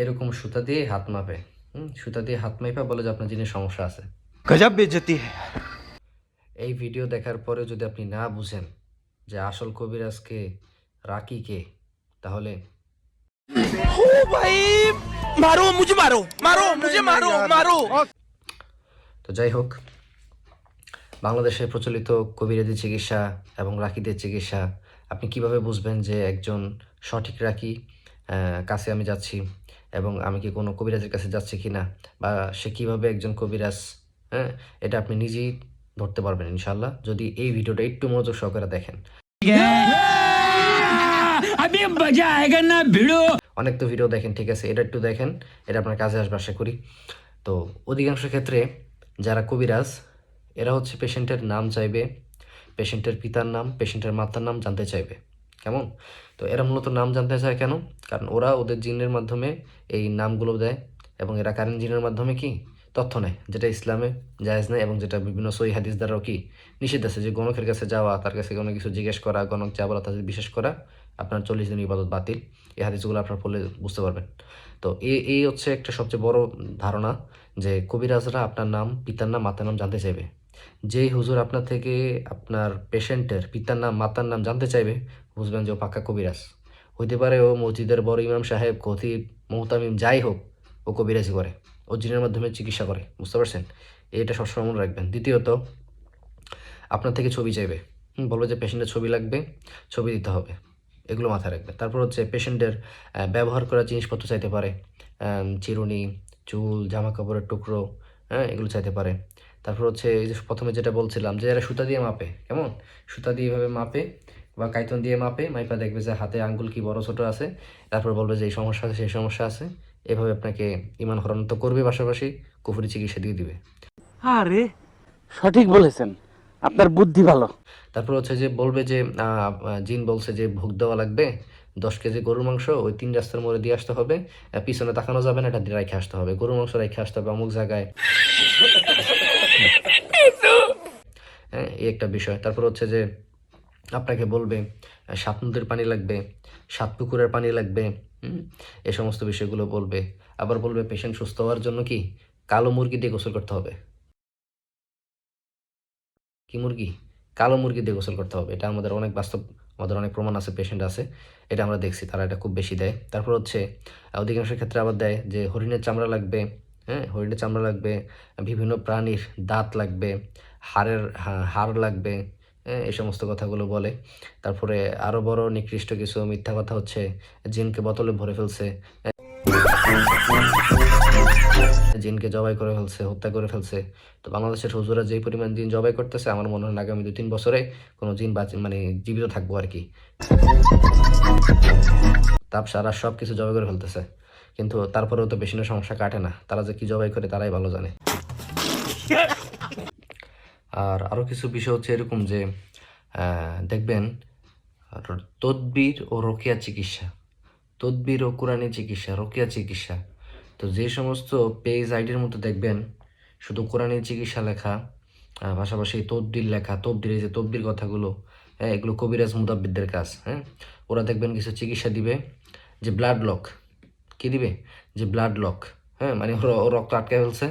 এরকম সুতা দিয়ে হাত মাপে। সুতা দিয়ে হাত মাইপা বলে যে আপনার জিনের সমস্যা আছে। गजब बेइज्जती है। এই ভিডিও দেখার পরে যদি আপনি না বুঝেন যে আসল কবিরাজকে রাকি কে, তাহলে ओ भाई, मारो मुझे, मारो मारो मुझे, मारो मारो। তো যাই হোক, বাংলাদেশে প্রচলিত কবিরাজি চিকিৎসা এবং রাকিদের চিকিৎসা আপনি কিভাবে বুঝবেন যে একজন সঠিক রাকি কাছে আমি যাচ্ছি এবং আমি কি কোনো কবিরাজের কাছে যাচ্ছি কি না, বা সে কিভাবে একজন কবিরাজ, হ্যাঁ, এটা আপনি নিজেই ধরতে পারবেন ইনশাল্লাহ যদি এই ভিডিওটা একটু মনোযোগ সহকারে দেখেন। अभी मजा आएगा ना भिड़ो। অনেক তো ভিডিও দেখেন, ঠিক আছে, এটা একটু দেখেন, এটা আপনার কাজে আসবে আশা করি। তো অধিকাংশ ক্ষেত্রে যারা কবিরাজ এরা হচ্ছে পেশেন্টের নাম চাইবে, পেশেন্টের পিতার নাম, পেশেন্টের মাতার নাম জানতে চাইবে। কেমন? তো এরা মূলত নাম জানতে চায় কেন? কারণ ওরা ওদের জিনের মাধ্যমে এই নামগুলো দেয় এবং এরা কারেন্ট জিনের মাধ্যমে কি তথ্য নেয়, যেটা ইসলামে জায়েজ নেয় এবং যেটা বিভিন্ন সহি হাদিস দ্বারাও কি নিষেধ আছে, যে গণকের কাছে যাওয়া, তার কাছে কোনো কিছু জিজ্ঞেস করা, গণক যা বলা তাদের বিশ্বাস করা, আপনার 40 দিন ইবাদত বাতিল। এই হাদিসগুলো আপনার পড়লে বুঝতে পারবেন। তো এই হচ্ছে একটা সবচেয়ে বড় ধারণা যে কবিরাজরা আপনার নাম, পিতার নাম, মাতার নাম জানতে চাইবে। যেই হুজুর আপনার থেকে আপনার পেশেন্টের পিতার নাম, মাতার নাম জানতে চাইবে, বুঝবেন যে ও পাক্কা কবিরাজ। হইতে পারে ও মসজিদের বড় ইমাম সাহেব, খতিব, মুহতামিম যাই হোক, ও কবিরাজি করে, ও জিনের মাধ্যমে চিকিৎসা করে। বুঝতে পারছেন? এটা সবসময় মনে রাখবেন। দ্বিতীয়ত, আপনার থেকে ছবি চাইবে। বলবো যে পেশেন্টের ছবি লাগবে, ছবি দিতে হবে, এগুলো মাথায় রাখবে। তারপর হচ্ছে পেশেন্টের ব্যবহার করা জিনিসপত্র চাইতে পারে, চিরুনি, চুল, জামা কাপড়ের টুকরো, হ্যাঁ, এগুলো চাইতে পারে। তারপর হচ্ছে এই যে প্রথমে যেটা বলছিলাম যে এরা সুতা দিয়ে মাপে, কেমন, সুতা দিয়ে এভাবে মাপে বা কাইতন দিয়ে মাপে, মাইপা দেখবে যে হাতে আঙ্গুল কি বড় ছোট আছে, তারপর বলবে যে এই সমস্যা আছে, সেই সমস্যা আছে। এভাবে আপনাকে ইমান হরণ তো করবে, পাশাপাশি কুফরি চিকিৎসা দিয়ে দিবে। আরে সঠিক বলেছেন, আপনার বুদ্ধি ভালো। তারপর হচ্ছে যে বলবে যে জিন বলছে যে ভোগ দেওয়া লাগবে 10 কেজি গরুর মাংস, ওই 3 রাস্তার মোড়ে দিয়ে আসতে হবে, পিছনে তাকানো যাবে না, এটা দিয়ে রেখে আসতে হবে, গরুর মাংস রেখে আসতে হবে অমুক জায়গায়। হ্যাঁ, এই একটা বিষয়। তারপর হচ্ছে যে আপনাকে বলবে 7 নদীর পানি লাগবে, 7 পুকুরের পানি লাগবে, এই সমস্ত বিষয়গুলো বলবে। আবার বলবে পেশেন্ট সুস্থ হওয়ার জন্য কি কালো মুরগি দিয়ে গোসল করতে হবে। কি মুরগি? কালো মুরগি দিয়ে গোসল করতে হবে। এটা আমাদের অনেক বাস্তব, আমাদের অনেক প্রমাণ আছে, পেশেন্ট আছে, এটা আমরা দেখছি, তারা এটা খুব বেশি দেয়। তারপর হচ্ছে অধিকাংশ ক্ষেত্রে আবার দেয় যে হরিণের চামড়া লাগবে, হ্যাঁ, হরিণের চামড়া লাগবে, বিভিন্ন প্রাণীর দাঁত লাগবে, হাড় লাগবে, হ্যাঁ, এই সমস্ত কথাগুলো বলে। তারপরে আরও বড় নিকৃষ্ট কিছু মিথ্যা কথা হচ্ছে জিনকে বোতলে ভরে ফেলছে, জিনকে জবাই করে ফেলছে, হত্যা করে ফেলছে। তো বাংলাদেশের হুজুরা যেই পরিমাণ জিন জবাই করতেছে, আমার মনে হয় না আগামী 2-3 বছরে কোনো জিন মানে জীবিত থাকবো আর কি। তাপ সারা সব কিছু জবাই করে ফেলতেছে, কিন্তু তারপরেও তো পেশেন্টের সমস্যা কাটে না। তারা যে কি জবাই করে তারাই ভালো জানে। আর আরও কিছু বিষয় হচ্ছে এরকম যে দেখবেন তদবির ও রোকেয়া চিকিৎসা, তদবির ও কোরআনী চিকিৎসা, রোকেয়া চিকিৎসা। তো যে সমস্ত পেজ আইডির মধ্যে দেখবেন শুধু কোরআনী চিকিৎসা লেখা, পাশাপাশি তদবির লেখা, তদবির, এই যে তদবির কথাগুলো, হ্যাঁ, এগুলো কবিরাজ মুদাব্বিরদের কাজ। হ্যাঁ, ওরা দেখবেন কিছু চিকিৎসা দিবে যে ব্লাড লক, কি দিবে, যে ব্লাড লক, হ্যাঁ, মানে ওর রক্ত আটকে ফেলছে,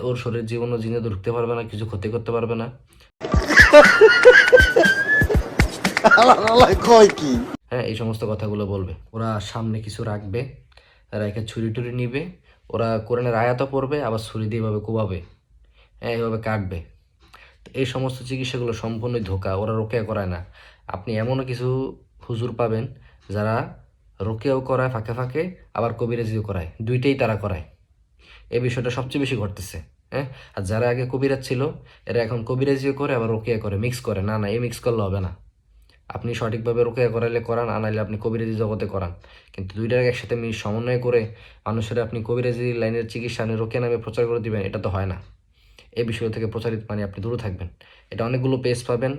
ওর শরীর জীবনও জিনে ঢুকতে পারবে না, কিছু ক্ষতি করতে পারবে না। হ্যাঁ, এই সমস্ত কথাগুলো বলবে। ওরা সামনে কিছু রাখবে, রেখে ছুরি টুরি নিবে, ওরা কোরআনের আয়াতও পড়বে, আবার ছুরি দিয়ে এভাবে কোবাবে, হ্যাঁ, এভাবে কাটবে। তো এই সমস্ত চিকিৎসাগুলো সম্পূর্ণই ধোঁকা, ওরা রোকেয়া করায় না। আপনি এমনও কিছু হুজুর পাবেন যারা রোকেয়াও করায় ফাঁকে ফাঁকে, আবার কবিরাজিও করায়, দুইটাই তারা করায়। এই বিষয়টা সবচেয়ে বেশি ঘটতেছে। হ্যাঁ, আর যারা আগে কবিরাজ ছিল এরা এখন কবিরাজিও করে আবার রোকেয়া করে, মিক্স করে। না না, এই মিক্স করলে হবে না। আপনি সঠিকভাবে রোকেয়া করাইলে করান, আনাইলে আপনি কবিরাজি জগতে করান, কিন্তু দুইটাকে একসাথে সমন্বয় করে মানুষের আপনি কবিরাজি লাইনের চিকিৎসা আপনি রোকেয়া নামে প্রচার করে দিবেন, এটা তো হয় না। এই বিষয় থেকে প্রচারিত মানে আপনি দূরে থাকবেন। এটা অনেকগুলো পেজ পাবেন,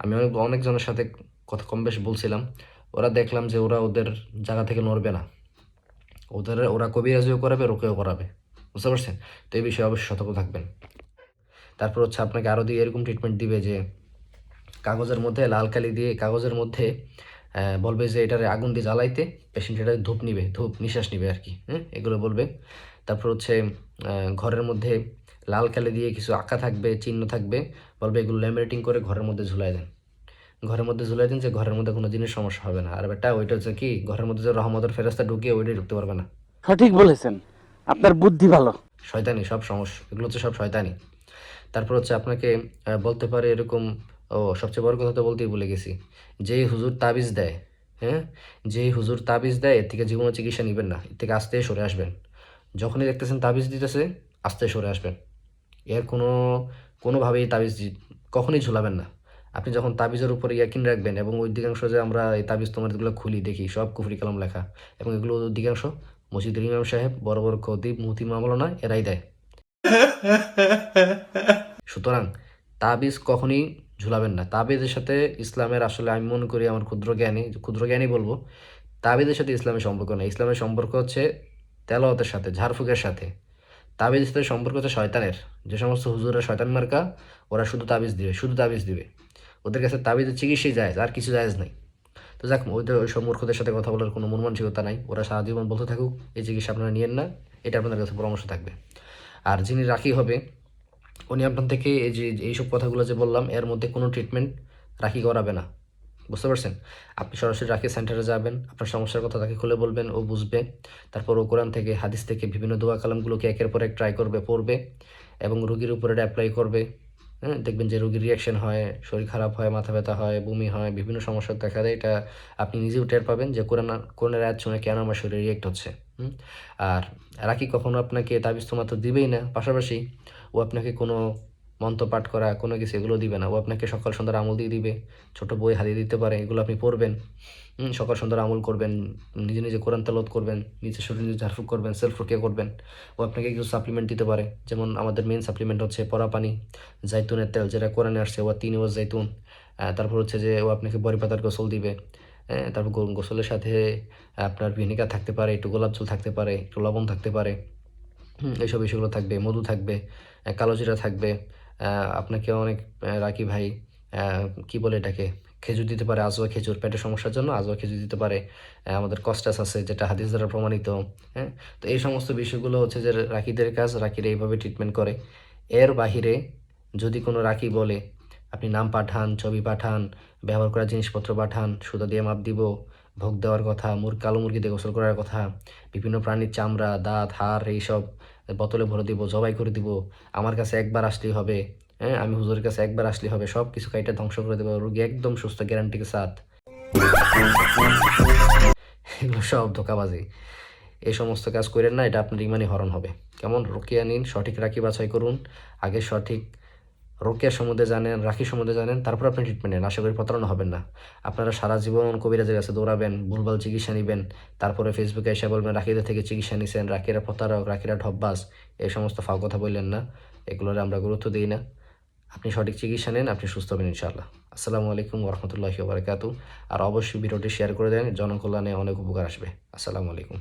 আমি অনেকজনের সাথে কথা কম বেশ বলছিলাম, ওরা দেখলাম যে ওরা ওদের জায়গা থেকে নড়বে না, ওরা কবিরাজিও করাবে, রোকেও করাবে। বুঝতে পারছেন? তো এই বিষয়ে অবশ্যই সতর্ক থাকবেন। তারপর হচ্ছে আপনাকে আরও দিয়ে এরকম ট্রিটমেন্ট দিবে যে কাগজের মধ্যে লাল কালি দিয়ে, কাগজের মধ্যে বলবে যে এটারে আগুন দিয়ে জ্বালাইতে, পেশেন্ট এটা ধূপ নিবে, ধূপ নিঃশ্বাস নিবে আর কি, হ্যাঁ, এগুলো বলবে। তারপর হচ্ছে ঘরের মধ্যে লাল কালি দিয়ে কিছু আঁকা থাকবে, চিহ্ন থাকবে, বলবে এগুলো ল্যামিনেটিং করে ঘরের মধ্যে ঝুলাই দেন, ঘরের মধ্যে ঝুলাই দিন, যে ঘরের মধ্যে কোনো জিনিস সমস্যা হবে না। আর বেটা ওইটা হচ্ছে কি, ঘরের মধ্যে যে রহমতের ফেরেস্তা ঢুকিয়ে ওইটাই ঢুকতে পারবে না। সঠিক বলেছেন, আপনার বুদ্ধি ভালো। শয়তানি সব সমস্যা, এগুলো হচ্ছে সব শয়তানি। তারপর হচ্ছে আপনাকে বলতে পারে এরকম, ও সবচেয়ে বড় কথা তো বলতেই ভুলে গেছি, যেই হুজুর তাবিজ দেয়, হ্যাঁ, যেই হুজুর তাবিজ দেয় এর থেকে জীবনে চিকিৎসা নেবেন না, এর থেকে আস্তে সরে আসবেন। যখনই দেখতেছেন তাবিজ দিতেছে আস্তে সরে আসবেন। এর কোনোভাবেই তাবিজ কখনোই ঝুলাবেন না। আপনি যখন তাবিজের উপরে ইয়াকিন রাখবেন, এবং অধিকাংশ যে আমরা এই তাবিজ তোমারগুলো খুলি দেখি সব কুফরি কালাম লেখা, এবং এগুলো অধিকাংশ মসজিদের ইমাম সাহেব, বড় বড় খতিব, মুফতি, মাওলানা এরাই দেয়। সুতরাং তাবিজ কখনই ঝুলাবেন না। তাবিজের সাথে ইসলামের, আসলে আমি মনে করি আমার ক্ষুদ্র জ্ঞানী বলবো, তাবিজের সাথে ইসলামের সম্পর্ক নেই। ইসলামের সম্পর্ক হচ্ছে তেলাওয়াতের সাথে, ঝাড়ফুঁকের সাথে। তাবিজের সাথে সম্পর্ক হচ্ছে শয়তানের। যে সমস্ত হুজুরা শয়তান মার্কা, ওরা শুধু তাবিজ দিবে, শুধু তাবিজ দিবে। ওদের কাছে তাবিজের চিকিৎসাই জায়েজ, আর কিছু জায়েজ নাই। তো যাক, ওই সব মূর্খদের সাথে কথা বলার কোনো মন মানসিকতা নাই। ওরা সারা জীবন বলতে থাকুক এই চিকিৎসা আপনারা নিয়েন না, এটা আপনাদের কাছে পরামর্শ থাকবে। আর যিনি রাখি হবে, উনি আপনার থেকে এই যে এইসব কথাগুলো যে বললাম, এর মধ্যে কোনো ট্রিটমেন্ট রাখি করাবে না, বুঝতে পারছেন? আপনি সরাসরি রাখি সেন্টারে যাবেন, আপনার সমস্যার কথা তাকে খুলে বলবেন, ও বুঝবে। তারপর ও কোরআন থেকে, হাদিস থেকে বিভিন্ন দোয়া কালামগুলোকে একের পর এক ট্রাই করবে, পড়বে, এবং রোগীর উপরে এটা অ্যাপ্লাই করবে। হ্যাঁ, দেখবেন যে রোগীর রিয়াকশন হয়, শরীর খারাপ হয়, মাথা ব্যথা হয়, বমি হয়, বিভিন্ন সমস্যা দেখা দেয়। এটা আপনি নিজেও টের পাবেন যে কোরআনের আয়াত শুনে কেন আমার শরীরে রিয়েক্ট হচ্ছে। আর রাখি কখনো আপনাকে তাবিজ তো মাত্র দিবেই না, পাশাপাশি ও আপনাকে কোনো মন্ত্র পাঠ করা, কোনো কিছু এগুলো দিবে না। ও আপনাকে সকাল সন্ধ্যার আমল দিয়ে দিবে, ছোট বই হারিয়ে দিতে পারে, এগুলো আপনি পড়বেন। সকাল সন্ধ্যার আমল করবেন, নিজে নিজে কোরআন তেলাওয়াত করবেন, নিজের শরীর নিজে ঝাড়ফুঁক করবেন, সেলফ রুকিয়া করবেন। ও আপনাকে কিছু সাপ্লিমেন্ট দিতে পারে, যেমন আমাদের মেইন সাপ্লিমেন্ট হচ্ছে পরা পানি, জাইতুনের তেল, যেটা কোরআনে আসছে, ও 3 ওয়াজ জাইতুন। তারপর হচ্ছে যে ও আপনাকে বড়ি পাতার গোসল দিবে। তারপর গোসলের সাথে আপনার ভিনেগার থাকতে পারে, একটু গোলাপ জল থাকতে পারে, একটু লবণ থাকতে পারে, এইসব বিষয়গুলো থাকবে, মধু থাকবে, কালো জিরা থাকবে। আপনাকে অনেক রাকি ভাই কি বলে এটাকে, খেজুর দিতে পারে, আজওয়া খেজুর, পেটের সমস্যার জন্য আজওয়া খেজুর দিতে পারে। আমাদের কস্টাস আছে, যেটা হাদিস দ্বারা প্রমাণিত। হ্যাঁ, তো এই সমস্ত বিষয়গুলো হচ্ছে যে রাকিদের কাজ, রাকিরা এইভাবে ট্রিটমেন্ট করে। এর বাহিরে যদি কোনো রাকি বলে আপনি নাম পাঠান, ছবি পাঠান, ব্যবহার করা জিনিসপত্র পাঠান, সুতা দিয়ে মাপ দিব, ভোগ দেওয়ার কথা, কালো মুরগি দিয়ে গোসল করার কথা, বিভিন্ন প্রাণীর চামড়া, দাঁত, হাড় এইসব বোতলে ভরে দিব, জবাই করে দিব, আমার কাছে একবার আসলেই হবে, হ্যাঁ, আমি হুজুরের কাছে একবার আসলেই হবে, সব কিছু কাইটা ধ্বংস করে দেবো, রোগী একদম সুস্থ, গ্যারান্টিকে সাথ। এগুলো সব ধোঁকাবাজি। এই সমস্ত কাজ করেন না, এটা আপনার ইমানি হরণ হবে। কেমন? রোকেয়া নিন, সঠিক রাখি বাছাই করুন, আগে সঠিক রোকেয়ার সম্বন্ধে জানেন, রাখি সম্বন্ধে জানেন, তারপর আপনি ট্রিটমেন্ট নেন। আশা করি প্রতারণা হবেন না। আপনারা সারা জীবন কবিরাজের কাছে দৌড়াবেন, ভুলভাল চিকিৎসা নেবেন, তারপরে ফেসবুকে এসে বলবেন রাখিদের থেকে চিকিৎসা নিছেন, রাখিরা প্রতারক, রাখিরা ঢপবাজ। এই সমস্ত ফাও কথা বললেন না, এগুলোর আমরা গুরুত্ব দিই না। আপনি সঠিক চিকিৎসা নেন, আপনি সুস্থ হবেন ইনশাআল্লাহ। আসসালামু আলাইকুম ওরহমতুল্লাহি ওয়া বারাকাতুহু। আর অবশ্যই ভিডিওটি শেয়ার করে দেন, জনকল্যাণে অনেক উপকার আসবে। আসসালামু আলাইকুম।